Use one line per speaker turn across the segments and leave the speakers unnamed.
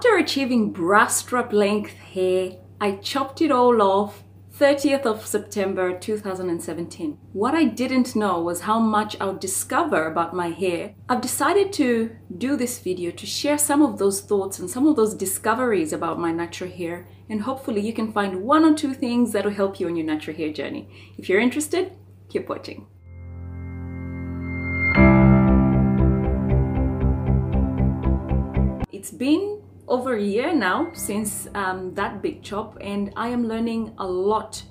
After achieving bra strap length hair, I chopped it all off 30th of September 2017. What I didn't know was how much I would discover about my hair. I've decided to do this video to share some of those thoughts and some of those discoveries about my natural hair, and hopefully you can find one or two things that will help you on your natural hair journey. If you're interested, keep watching. It's been over a year now since that big chop, and I am learning a lot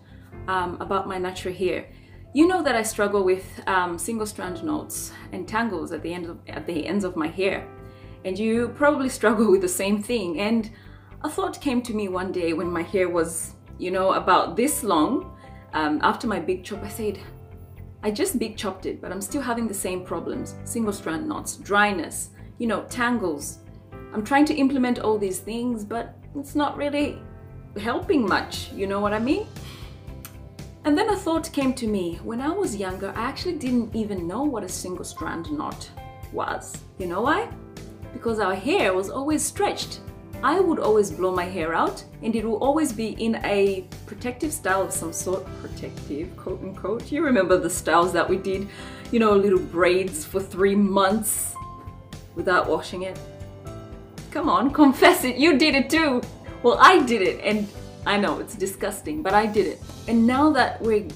about my natural hair. You know that I struggle with single strand knots and tangles at the ends of my hair, and you probably struggle with the same thing. And a thought came to me one day when my hair was, about this long. After my big chop, I said, I just big chopped it, but I'm still having the same problems: single strand knots, dryness, tangles. I'm trying to implement all these things, but it's not really helping much, you know what I mean? And then a thought came to me. When I was younger, I actually didn't even know what a single strand knot was. You know why? Because our hair was always stretched. I would always blow my hair out, and it will always be in a protective style of some sort. Protective, quote unquote. You remember the styles that we did, little braids for 3 months without washing it. Come on, confess it, you did it too. Well, I did it, and I know it's disgusting, but I did it. And now that we've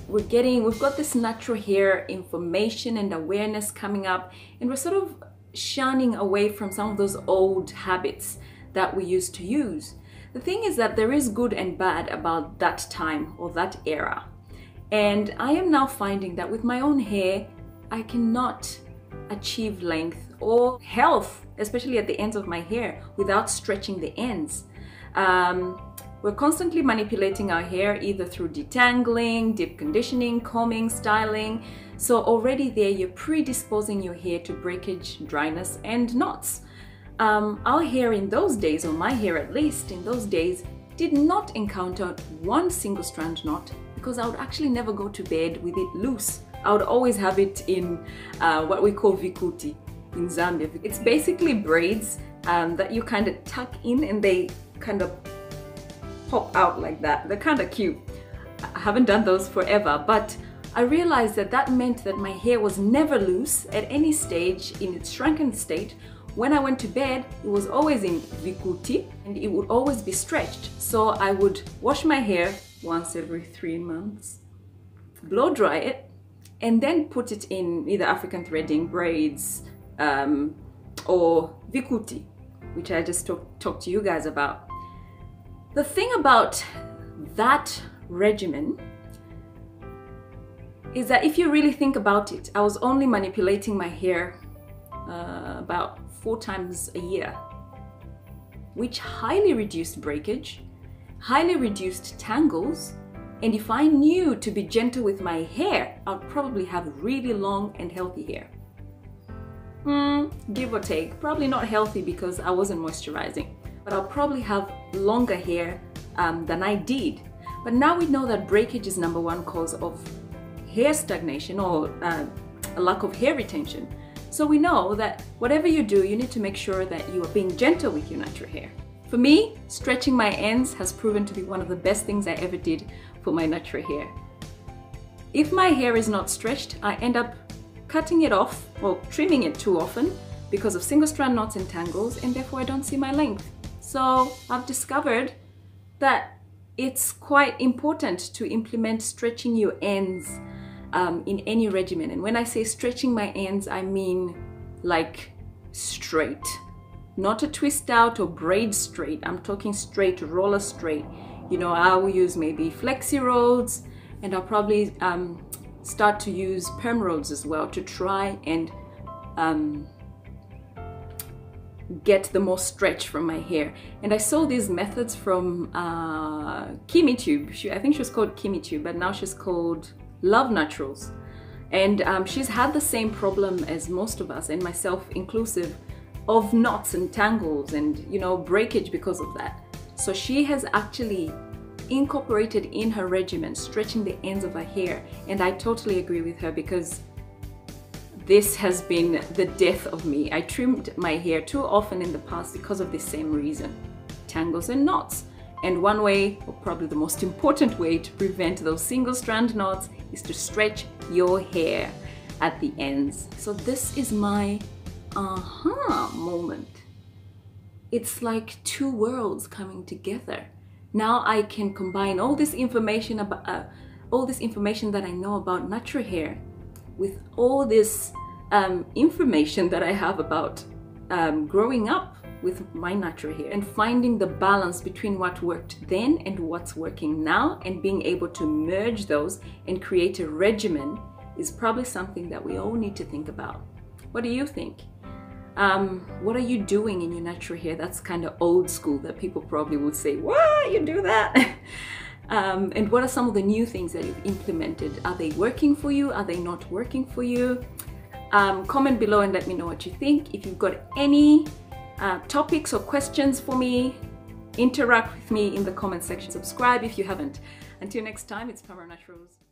got this natural hair information and awareness coming up, and we're sort of shunning away from some of those old habits that we used to use. The thing is that there is good and bad about that time or that era. And I am now finding that with my own hair, I cannot achieve length or health, especially at the ends of my hair, without stretching the ends. We're constantly manipulating our hair either through detangling, deep conditioning, combing, styling. So already there you're predisposing your hair to breakage, dryness, and knots. Our hair in those days, or my hair at least in those days, did not encounter one single strand knot, because I would actually never go to bed with it loose. I would always have it in what we call vikuti in Zambia. It's basically braids that you kind of tuck in, and they kind of pop out like that. They're kind of cute. I haven't done those forever, but I realized that that meant that my hair was never loose at any stage in its shrunken state. When I went to bed, it was always in vikuti, and it would always be stretched. So I would wash my hair once every 3 months, blow dry it, and then put it in either African threading, braids, or vikuti, which I just talked to you guys about. The thing about that regimen is that if you really think about it, I was only manipulating my hair about 4 times a year, which highly reduced breakage, highly reduced tangles. And if I knew to be gentle with my hair, I'd probably have really long and healthy hair. Give or take. Probably not healthy because I wasn't moisturizing, but I'll probably have longer hair than I did. But now we know that breakage is #1 cause of hair stagnation or a lack of hair retention. So we know that whatever you do, you need to make sure that you are being gentle with your natural hair. For me, stretching my ends has proven to be one of the best things I ever did for my natural hair. If my hair is not stretched, I end up cutting it off or trimming it too often because of single strand knots and tangles, and therefore I don't see my length. So I've discovered that it's quite important to implement stretching your ends in any regimen. And when I say stretching my ends, I mean like straight. Not a twist out or braid straight. I'm talking straight, roller straight. I will use maybe flexi rolls, and I'll probably start to use perm rolls as well to try and get the most stretch from my hair. And I saw these methods from KimiTube. I think she was called KimiTube, but now she's called Love Naturals. And she's had the same problem as most of us, and myself inclusive, of knots and tangles and breakage because of that. So she has actually incorporated in her regimen stretching the ends of her hair, and I totally agree with her because this has been the death of me. I trimmed my hair too often in the past because of the same reason. tangles and knots. And one way, or probably the most important way to prevent those single strand knots, is to stretch your hair at the ends. So this is my aha moment. It's like two worlds coming together. Now I can combine all this information about that I know about natural hair with all this information that I have about growing up with my natural hair, and finding the balance between what worked then and what's working now, and being able to merge those and create a regimen is probably something that we all need to think about. What do you think? What are you doing in your natural hair that's kind of old school, that people probably would say, what, you do that? And what are some of the new things that you've implemented? Are they working for you? Are they not working for you? Comment below and let me know what you think. If you've got any topics or questions for me, interact with me in the comment section. Subscribe if you haven't. Until next time, it's Pamela Naturals.